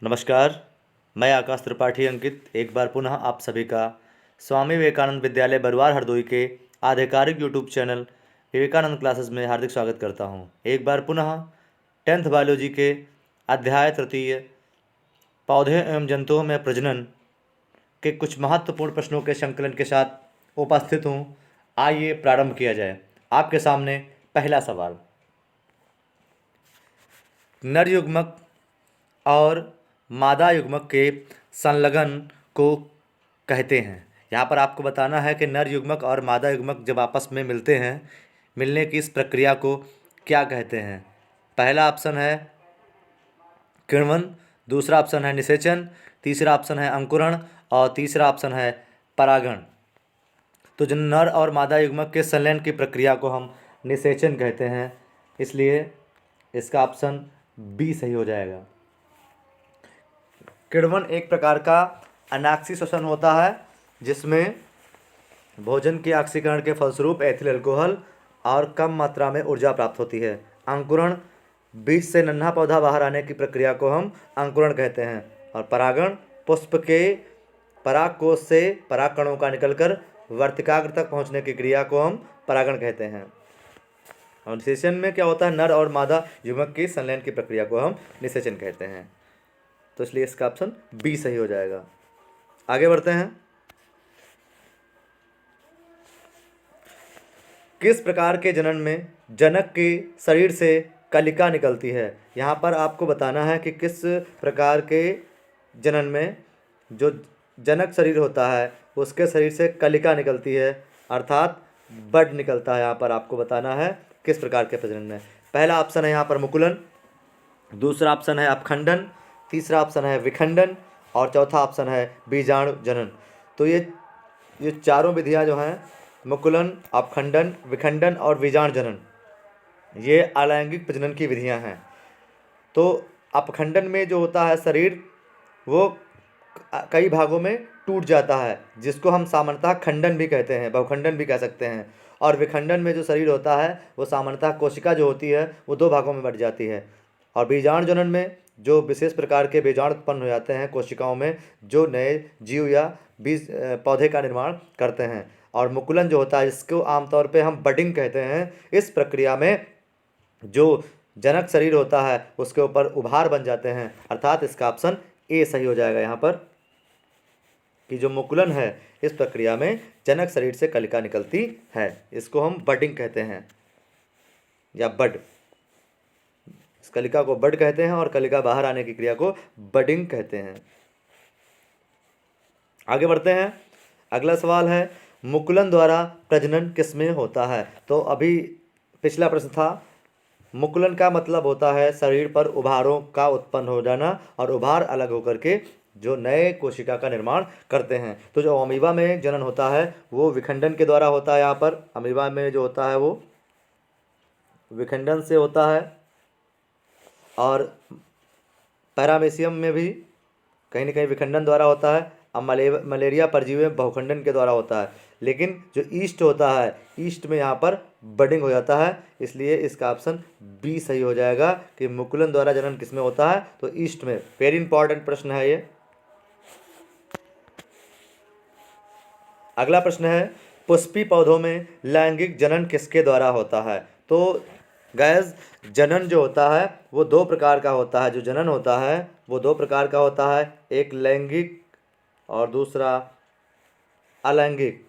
नमस्कार। मैं आकाश त्रिपाठी अंकित एक बार पुनः आप सभी का स्वामी विवेकानंद विद्यालय बरुआर हरदोई के आधिकारिक यूट्यूब चैनल विवेकानंद क्लासेस में हार्दिक स्वागत करता हूं। एक बार पुनः 10th बायोलॉजी के अध्याय तृतीय पौधे एवं जंतुओं में प्रजनन के कुछ महत्वपूर्ण प्रश्नों के संकलन के साथ उपस्थित हूं। आइए प्रारंभ किया जाए। आपके सामने पहला सवाल, नर युग्मक और मादा युग्मक के संलग्न को कहते हैं। यहाँ पर आपको बताना है कि नर युग्मक और मादा युग्मक जब आपस में मिलते हैं, मिलने की इस प्रक्रिया को क्या कहते हैं। पहला ऑप्शन है किण्वन, दूसरा ऑप्शन है निषेचन, तीसरा ऑप्शन है अंकुरण और तीसरा ऑप्शन है परागण। तो जो नर और मादा युग्मक के संलयन की प्रक्रिया को हम निषेचन कहते हैं, इसलिए इसका ऑप्शन बी सही हो जाएगा। किण्वन एक प्रकार का अनाक्सी श्वसन होता है जिसमें भोजन के ऑक्सीकरण के फलस्वरूप एथिल अल्कोहल और कम मात्रा में ऊर्जा प्राप्त होती है। अंकुरण बीज से नन्हा पौधा बाहर आने की प्रक्रिया को हम अंकुरण कहते हैं। और परागण पुष्प के परागकोश से परागकणों का निकलकर वर्तिकाग्र तक पहुंचने की क्रिया को हम परागण कहते हैं। और निषेचन में क्या होता है, नर और मादा युग्मक की संलयन की प्रक्रिया को हम निषेचन कहते हैं। तो इसलिए इसका ऑप्शन बी सही हो जाएगा। आगे बढ़ते हैं। किस प्रकार के जनन में जनक के शरीर से कलिका निकलती है। यहाँ पर आपको बताना है कि किस प्रकार के जनन में जो जनक शरीर होता है उसके शरीर से कलिका निकलती है, अर्थात बड निकलता है। यहाँ पर आपको बताना है किस प्रकार के प्रजनन में। पहला ऑप्शन है यहाँ पर मुकुलन, दूसरा ऑप्शन है अपखंडन, तीसरा ऑप्शन है विखंडन और चौथा ऑप्शन है बीजाणु जनन। तो ये चारों विधियां जो हैं, मुकुलन, अपखंडन, विखंडन और बीजाणु जनन, ये अलैंगिक प्रजनन की विधियां हैं। तो अपखंडन में जो होता है शरीर वो कई भागों में टूट जाता है, जिसको हम सामान्यतः खंडन भी कहते हैं, बहुखंडन भी कह सकते हैं। और विखंडन में जो शरीर होता है वो सामान्यतः कोशिका जो होती है वो दो भागों में बट जाती है। और बीजाणु जनन में जो विशेष प्रकार के बीजाणु उत्पन्न हो जाते हैं कोशिकाओं में, जो नए जीव या बीज पौधे का निर्माण करते हैं। और मुकुलन जो होता है जिसको आमतौर पे हम बडिंग कहते हैं, इस प्रक्रिया में जो जनक शरीर होता है उसके ऊपर उभार बन जाते हैं, अर्थात इसका ऑप्शन ए सही हो जाएगा यहाँ पर, कि जो मुकुलन है इस प्रक्रिया में जनक शरीर से कलिका निकलती है। इसको हम बडिंग कहते हैं या बड। इस कलिका को बड कहते हैं और कलिका बाहर आने की क्रिया को बडिंग कहते हैं। आगे बढ़ते हैं। अगला सवाल है, मुकुलन द्वारा प्रजनन किसमें होता है। तो अभी पिछला प्रश्न था, मुकुलन का मतलब होता है शरीर पर उभारों का उत्पन्न हो जाना और उभार अलग होकर के जो नए कोशिका का निर्माण करते हैं। तो जो अमीबा में जनन होता है वो विखंडन के द्वारा होता है। यहाँ पर अमीबा में जो होता है वो विखंडन से होता है, और पैरामीशियम में भी कहीं ना कहीं विखंडन द्वारा होता है। अब मलेरिया परजीवी में बहुखंडन के द्वारा होता है। लेकिन जो ईस्ट होता है, ईस्ट में यहाँ पर बडिंग हो जाता है, इसलिए इसका ऑप्शन बी सही हो जाएगा कि मुकुलन द्वारा जनन किसमें होता है, तो ईस्ट में। वेरी इंपॉर्टेंट प्रश्न है ये। अगला प्रश्न है, पुष्पी पौधों में लैंगिक जनन किसके द्वारा होता है। तो गैस जनन जो होता है वो दो प्रकार का होता है। जो जनन होता है वो दो प्रकार का होता है, एक लैंगिक और दूसरा अलैंगिक।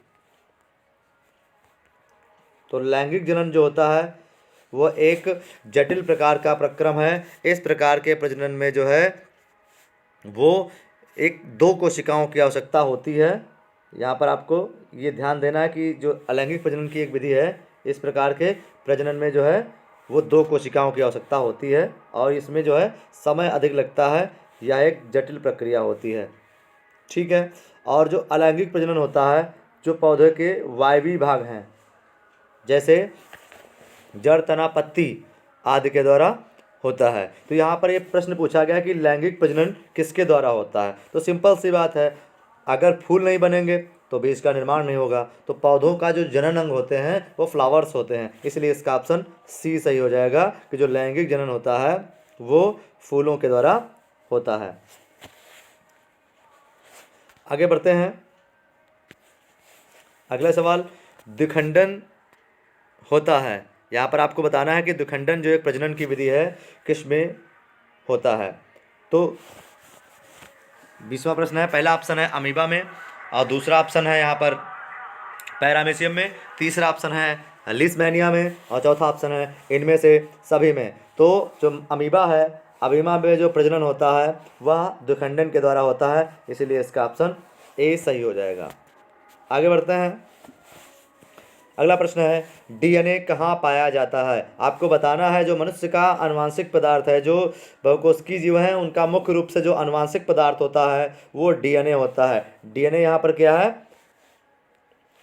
तो लैंगिक जनन जो होता है वो एक जटिल प्रकार का प्रक्रम है। इस प्रकार के प्रजनन में जो है वो एक दो कोशिकाओं की आवश्यकता होती है। यहाँ पर आपको ये ध्यान देना है कि जो अलैंगिक प्रजनन की एक विधि है, इस प्रकार के प्रजनन में जो है वो दो कोशिकाओं की आवश्यकता होती है और इसमें जो है समय अधिक लगता है, यह एक जटिल प्रक्रिया होती है। ठीक है। और जो अलैंगिक प्रजनन होता है, जो पौधे के वायवीय भाग हैं जैसे जड़, तना, पत्ती आदि के द्वारा होता है। तो यहाँ पर ये प्रश्न पूछा गया कि लैंगिक प्रजनन किसके द्वारा होता है। तो सिंपल सी बात है, अगर फूल नहीं बनेंगे तो बीज का निर्माण नहीं होगा। तो पौधों का जो जनन अंग होते हैं वो फ्लावर्स होते हैं, इसलिए इसका ऑप्शन सी सही हो जाएगा कि जो लैंगिक जनन होता है वो फूलों के द्वारा होता है। आगे बढ़ते हैं। अगला सवाल, द्विखंडन होता है। यहाँ पर आपको बताना है कि द्विखंडन जो एक प्रजनन की विधि है किस में होता है। तो 20वां प्रश्न है, पहला ऑप्शन है अमीबा में, और दूसरा ऑप्शन है यहाँ पर पैरामीशियम में, तीसरा ऑप्शन है लीशमैनिया में, और चौथा ऑप्शन है इनमें से सभी में। तो जो अमीबा है, अमीबा में जो प्रजनन होता है वह द्विखंडन के द्वारा होता है, इसीलिए इसका ऑप्शन ए सही हो जाएगा। आगे बढ़ते हैं। अगला प्रश्न है, डीएनए कहाँ पाया जाता है। आपको बताना है जो मनुष्य का आनुवांशिक पदार्थ है, जो बहुकोशिकीय जीव हैं उनका मुख्य रूप से जो आनुवांशिक पदार्थ होता है वो डीएनए होता है। डीएनए यहाँ पर क्या है,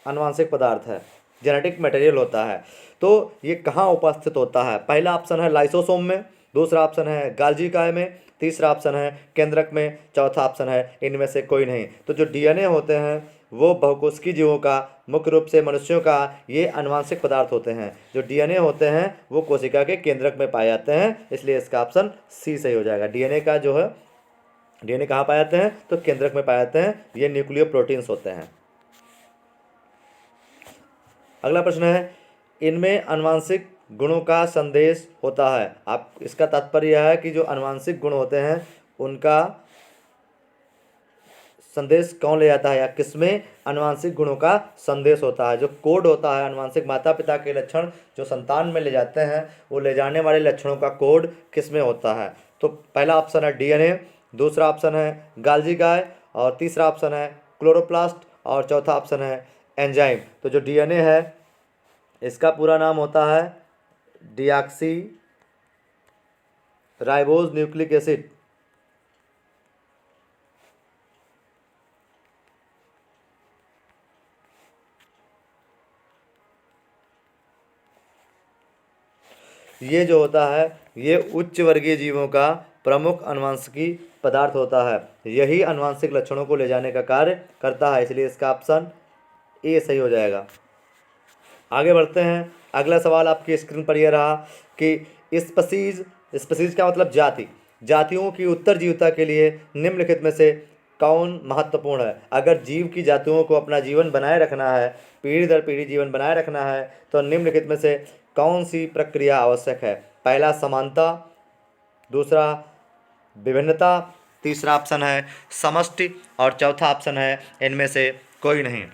आनुवांशिक पदार्थ है, जेनेटिक मटेरियल होता है। तो ये कहाँ उपस्थित होता है, पहला ऑप्शन है लाइसोसोम में, दूसरा ऑप्शन है गाल्जी काय में, तीसरा ऑप्शन है केंद्रक में, चौथा ऑप्शन है इनमें से कोई नहीं। तो जो डीएनए होते हैं वो बहुकोशिकीय जीवों का, मुख्य रूप से मनुष्यों का, ये आनुवांशिक पदार्थ होते हैं। जो डीएनए होते हैं वो कोशिका के केंद्रक में पाए जाते हैं, इसलिए इसका ऑप्शन सी सही हो जाएगा। डीएनए का जो है, डीएनए कहाँ पाए जाते हैं, तो केंद्रक में पाए जाते हैं, ये न्यूक्लियो प्रोटीन्स होते हैं। अगला प्रश्न है, इनमें आनुवांशिक गुणों का संदेश होता है। आप इसका तात्पर्य यह है कि जो आनुवांशिक गुण होते हैं उनका संदेश कौन ले जाता है, या किसमें आनुवांशिक गुणों का संदेश होता है। जो कोड होता है, आनुवांशिक माता पिता के लक्षण जो संतान में ले जाते हैं, वो ले जाने वाले लक्षणों का कोड किसमें होता है। तो पहला ऑप्शन है डीएनए, दूसरा ऑप्शन है गाल्जी काय, और तीसरा ऑप्शन है क्लोरोप्लास्ट, और चौथा ऑप्शन है एंजाइम। तो जो डीएनए है इसका पूरा नाम होता है डीऑक्सी राइबोज न्यूक्लिक एसिड। ये जो होता है ये उच्च वर्गीय जीवों का प्रमुख आनुवांशिकी पदार्थ होता है, यही आनुवांशिक लक्षणों को ले जाने का कार्य करता है, इसलिए इसका ऑप्शन ए सही हो जाएगा। आगे बढ़ते हैं। अगला सवाल आपकी स्क्रीन पर यह रहा कि स्पीसीज का मतलब जाति, जातियों की उत्तरजीविता के लिए निम्नलिखित में से कौन महत्वपूर्ण है। अगर जीव की जातियों को अपना जीवन बनाए रखना है, पीढ़ी दर पीढ़ी जीवन बनाए रखना है, तो निम्नलिखित में से कौन सी प्रक्रिया आवश्यक है। पहला समानता, दूसरा विभिन्नता, तीसरा ऑप्शन है समष्टि, और चौथा ऑप्शन है इनमें से कोई नहीं।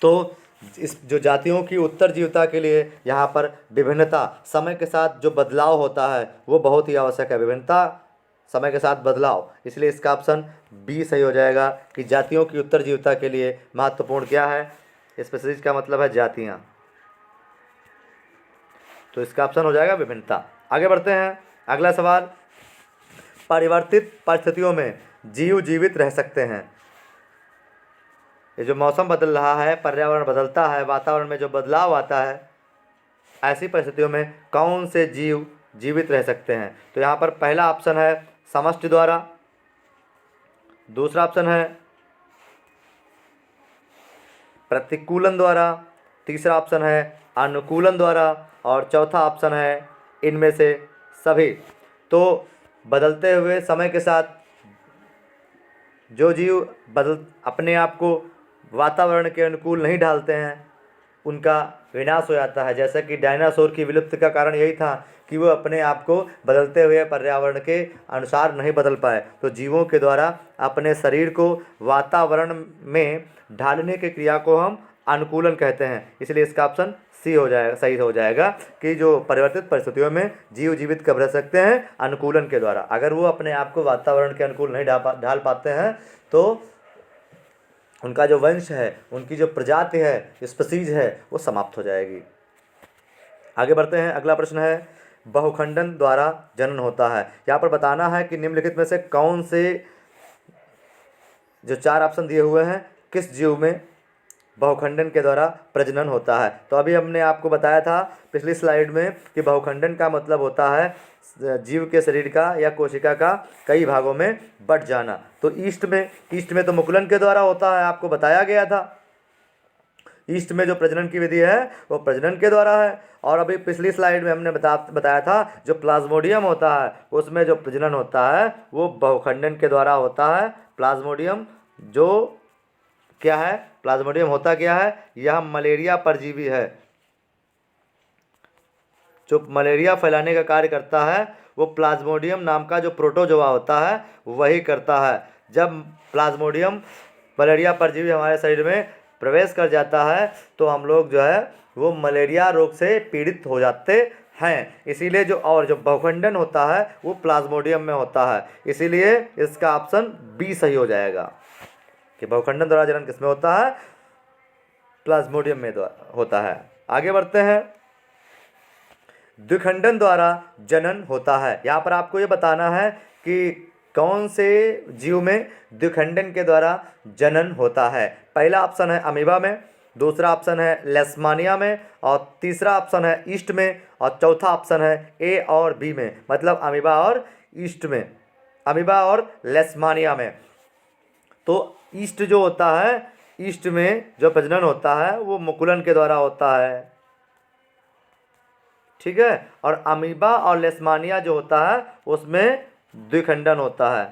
तो इस जो जातियों की उत्तरजीविता के लिए यहाँ पर विभिन्नता, समय के साथ जो बदलाव होता है वो बहुत ही आवश्यक है। विभिन्नता, समय के साथ बदलाव, इसलिए इसका ऑप्शन बी सही हो जाएगा कि जातियों की उत्तरजीविता के लिए महत्वपूर्ण क्या है। स्पीसीज का मतलब है जातियाँ, तो इसका ऑप्शन हो जाएगा विभिन्नता। आगे बढ़ते हैं। अगला सवाल, परिवर्तित परिस्थितियों में जीव जीवित रह सकते हैं। ये जो मौसम बदल रहा है, पर्यावरण बदलता है, वातावरण में जो बदलाव आता है, ऐसी परिस्थितियों में कौन से जीव जीवित रह सकते हैं। तो यहाँ पर पहला ऑप्शन है समष्टि द्वारा, दूसरा ऑप्शन है प्रतिकूलन द्वारा, तीसरा ऑप्शन है अनुकूलन द्वारा, और चौथा ऑप्शन है इनमें से सभी। तो बदलते हुए समय के साथ जो जीव अपने आप को वातावरण के अनुकूल नहीं ढालते हैं उनका विनाश हो जाता है। जैसे कि डायनासोर की विलुप्ति का कारण यही था कि वो अपने आप को बदलते हुए पर्यावरण के अनुसार नहीं बदल पाए। तो जीवों के द्वारा अपने शरीर को वातावरण में ढालने की क्रिया को हम अनुकूलन कहते हैं, इसलिए इसका ऑप्शन सी हो जाएगा, सही हो जाएगा कि जो परिवर्तित परिस्थितियों में जीव जीवित कब रह सकते हैं, अनुकूलन के द्वारा। अगर वो अपने आप को वातावरण के अनुकूल नहीं ढाल पाते हैं तो उनका जो वंश है, उनकी जो प्रजाति है, स्पीसीज है, वो समाप्त हो जाएगी। आगे बढ़ते हैं। अगला प्रश्न है, बहुखंडन द्वारा जनन होता है। यहाँ पर बताना है कि निम्नलिखित में से कौन से जो चार ऑप्शन दिए हुए हैं किस जीव में बहुखंडन के द्वारा प्रजनन होता है। तो अभी हमने आपको बताया था पिछली स्लाइड में कि बहुखंडन का मतलब होता है जीव के शरीर का या कोशिका का कई भागों में बट जाना। तो ईस्ट में तो मुकुलन के द्वारा होता है, आपको बताया गया था ईस्ट में जो प्रजनन की विधि है वो प्रजनन के द्वारा है। और अभी पिछली स्लाइड में हमने बताया था जो प्लाज्मोडियम होता है उसमें जो प्रजनन होता है वो बहुखंडन के द्वारा होता है। प्लाज्मोडियम जो क्या है, प्लाज्मोडियम होता क्या है, यह मलेरिया परजीवी है। जो मलेरिया फैलाने का कार्य करता है वो प्लाज्मोडियम नाम का जो प्रोटोजोआ होता है वही करता है। जब प्लाज्मोडियम मलेरिया परजीवी हमारे शरीर में प्रवेश कर जाता है तो हम लोग जो है वो मलेरिया रोग से पीड़ित हो जाते हैं। इसीलिए जो बहुखंडन होता है वो प्लाज्मोडियम में होता है। इसीलिए इसका ऑप्शन बी सही हो जाएगा कि बहुखंडन द्वारा जनन किसमें होता है, प्लाज्मोडियम में होता है। आगे बढ़ते हैं, द्विखंडन द्वारा जनन होता है। यहाँ पर आपको ये बताना है कि कौन से जीव में द्विखंडन के द्वारा जनन होता है। पहला ऑप्शन है अमीबा में, दूसरा ऑप्शन है लेशमानिया में, और तीसरा ऑप्शन है ईस्ट में, और चौथा ऑप्शन है ए और बी में, मतलब अमीबा और ईस्ट में, अमीबा और लेशमानिया में। तो ईस्ट जो होता है, ईस्ट में जो प्रजनन होता है वो मुकुलन के द्वारा होता है, ठीक है। और अमीबा और लेशमानिया जो होता है उसमें द्विखंडन होता है।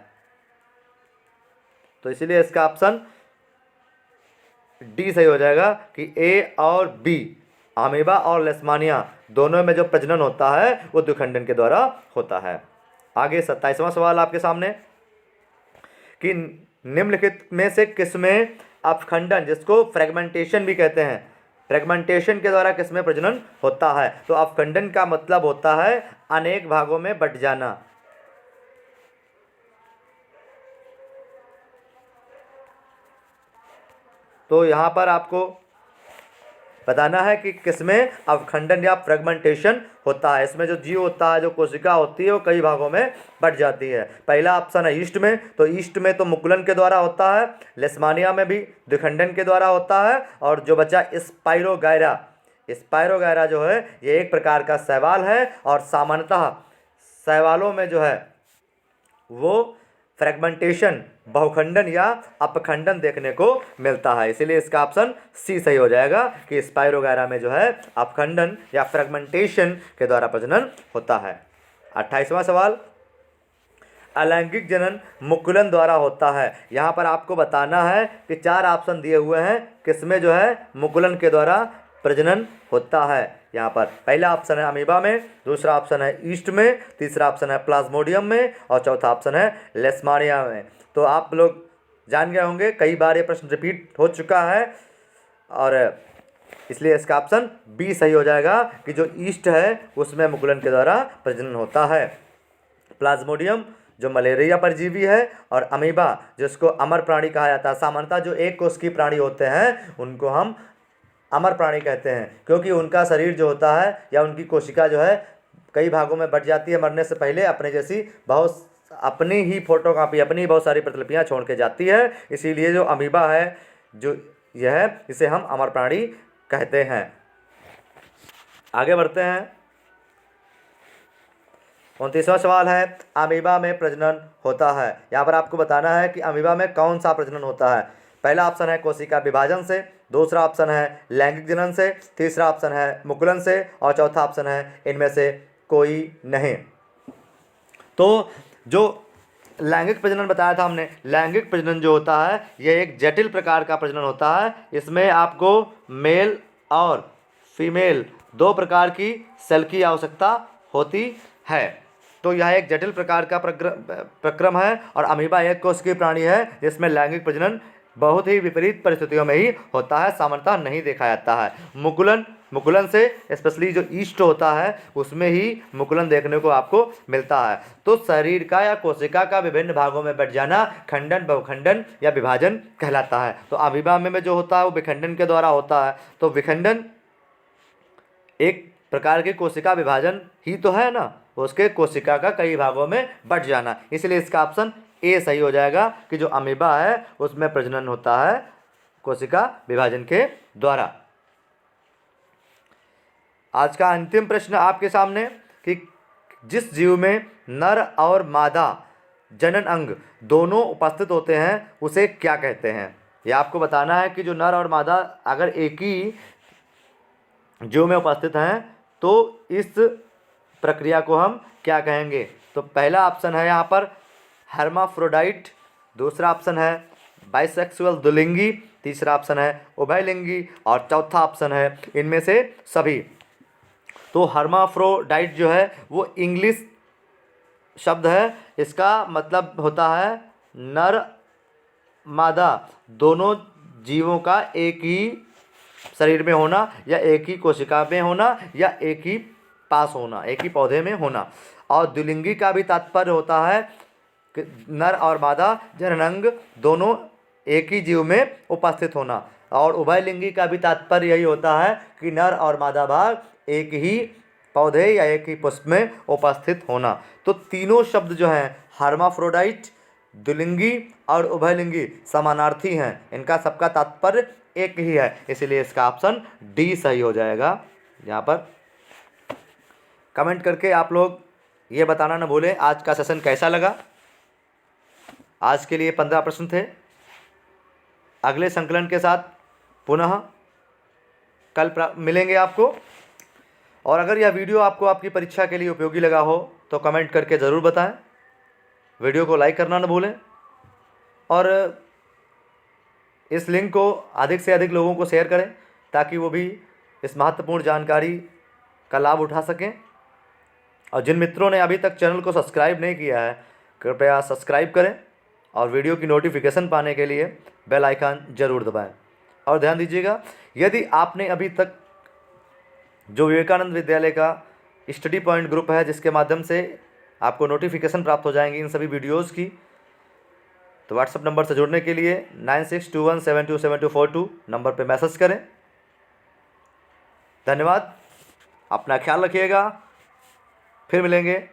तो इसीलिए इसका ऑप्शन डी सही हो जाएगा कि ए और बी, अमीबा और लेशमानिया दोनों में जो प्रजनन होता है वो द्विखंडन के द्वारा होता है। आगे 27वां सवाल आपके सामने कि निम्नलिखित में से किसमें अपखंडन, जिसको फ्रेगमेंटेशन भी कहते हैं, फ्रेगमेंटेशन के द्वारा किसमें प्रजनन होता है। तो अपखंडन का मतलब होता है अनेक भागों में बट जाना। तो यहाँ पर आपको बताना है कि किसमें अवखंडन या फ्रेगमेंटेशन होता है। इसमें जो जीव होता है, जो कोशिका होती है, वो कई भागों में बट जाती है। पहला ऑप्शन है ईस्ट में, तो ईस्ट में तो मुकुलन के द्वारा होता है, लेशमानिया में भी द्विखंडन के द्वारा होता है, और जो बचा स्पाइरोगायरा, स्पाइरोगायरा जो है ये एक प्रकार का शैवाल है, और सामान्यतः शैवालों में जो है वो फ्रेगमेंटेशन, बहुखंडन या अपखंडन देखने को मिलता है। इसीलिए इसका ऑप्शन सी सही हो जाएगा कि स्पाइरोगायरा में जो है अपखंडन या फ्रेगमेंटेशन के द्वारा प्रजनन होता है। 28वां सवाल, अलैंगिक जनन मुकुलन द्वारा होता है। यहाँ पर आपको बताना है कि 4 ऑप्शन दिए हुए हैं किसमें जो है मुकुलन के द्वारा प्रजनन होता है। यहाँ पर पहला ऑप्शन है अमीबा में, दूसरा ऑप्शन है ईस्ट में, तीसरा ऑप्शन है प्लाज्मोडियम में, और चौथा ऑप्शन है लेशमानिया में। तो आप लोग जान गए होंगे, कई बार ये प्रश्न रिपीट हो चुका है, और इसलिए इसका ऑप्शन बी सही हो जाएगा कि जो ईस्ट है उसमें मुकुलन के द्वारा प्रजनन होता है। प्लाज्मोडियम जो मलेरिया परजीवी है, और अमीबा जिसको अमर प्राणी कहा जाता है। सामान्यतः जो एक कोशिकीय प्राणी होते हैं उनको हम अमर प्राणी कहते हैं, क्योंकि उनका शरीर जो होता है या उनकी कोशिका जो है कई भागों में बट जाती है, मरने से पहले अपने जैसी बहुत अपनी ही फोटोकॉपी, अपनी बहुत सारी प्रतिलिपियां छोड़ के जाती है। इसीलिए जो अमीबा है जो यह है, इसे हम अमर प्राणी कहते हैं। आगे बढ़ते हैं, 29वां सवाल है अमीबा में प्रजनन होता है। यहाँ पर आपको बताना है कि अमीबा में कौन सा प्रजनन होता है। पहला ऑप्शन है कोशिका विभाजन से, दूसरा ऑप्शन है लैंगिक जनन से, तीसरा ऑप्शन है मुकुलन से, और चौथा ऑप्शन है इनमें से कोई नहीं। तो जो लैंगिक प्रजनन बताया था हमने, लैंगिक प्रजनन जो होता है यह एक जटिल प्रकार का प्रजनन होता है। इसमें आपको मेल और फीमेल 2 प्रकार की सेल की आवश्यकता होती है। तो यह एक जटिल प्रकार का प्रक्रम है, और अमीबा एक कोशिकीय प्राणी है जिसमें लैंगिक प्रजनन बहुत ही विपरीत परिस्थितियों में ही होता है, सामान्यतः नहीं देखा जाता है। मुकुलन से स्पेशली जो ईस्ट होता है उसमें ही मुकुलन देखने को आपको मिलता है। तो शरीर का या कोशिका का विभिन्न भागों में बट जाना खंडन, बहुखंडन या विभाजन कहलाता है। तो अमीबा में जो होता है वो विखंडन के द्वारा होता है। तो विखंडन एक प्रकार के कोशिका विभाजन ही तो है ना, उसके कोशिका का कई भागों में बट जाना। इसलिए इसका ऑप्शन ए सही हो जाएगा कि जो अमीबा है उसमें प्रजनन होता है कोशिका विभाजन के द्वारा। आज का अंतिम प्रश्न आपके सामने कि जिस जीव में नर और मादा जनन अंग दोनों उपस्थित होते हैं उसे क्या कहते हैं। ये आपको बताना है कि जो नर और मादा अगर एक ही जीव में उपस्थित हैं तो इस प्रक्रिया को हम क्या कहेंगे। तो पहला ऑप्शन है यहाँ पर हर्माफ्रोडाइट, दूसरा ऑप्शन है बाइसेक्सुअल द्विलिंगी, तीसरा ऑप्शन है उभयलिंगी और चौथा ऑप्शन है इनमें से सभी। तो हर्माफ्रोडाइट जो है वो इंग्लिश शब्द है, इसका मतलब होता है नर मादा दोनों जीवों का एक ही शरीर में होना या एक ही कोशिका में होना या एक ही पास होना, एक ही पौधे में होना। और द्विलिंगी का भी तात्पर्य होता है कि नर और मादा जननांग दोनों एक ही जीव में उपस्थित होना। और उभयलिंगी का भी तात्पर्य यही होता है कि नर और मादा भाग एक ही पौधे या एक ही पुष्प में उपस्थित होना। तो तीनों शब्द जो हैं हर्माफ्रोडाइट, द्विलिंगी और उभयलिंगी समानार्थी हैं, इनका सबका तात्पर्य एक ही है, इसलिए इसका ऑप्शन डी सही हो जाएगा। यहाँ पर कमेंट करके आप लोग ये बताना ना भूलें आज का सेशन कैसा लगा। आज के लिए 15 प्रश्न थे। अगले संकलन के साथ पुनः कल मिलेंगे आपको। और अगर यह वीडियो आपको आपकी परीक्षा के लिए उपयोगी लगा हो तो कमेंट करके ज़रूर बताएं। वीडियो को लाइक करना न भूलें और इस लिंक को अधिक से अधिक लोगों को शेयर करें ताकि वो भी इस महत्वपूर्ण जानकारी का लाभ उठा सकें। और जिन मित्रों ने अभी तक चैनल को सब्सक्राइब नहीं किया है कृपया सब्सक्राइब करें और वीडियो की नोटिफिकेशन पाने के लिए बेल आइकन ज़रूर दबाएं। और ध्यान दीजिएगा, यदि आपने अभी तक जो विवेकानंद विद्यालय का स्टडी पॉइंट ग्रुप है जिसके माध्यम से आपको नोटिफिकेशन प्राप्त हो जाएंगी इन सभी वीडियोस की, तो व्हाट्सएप नंबर से जुड़ने के लिए 9621727242 नंबर पे मैसेज करें। धन्यवाद, अपना ख्याल रखिएगा, फिर मिलेंगे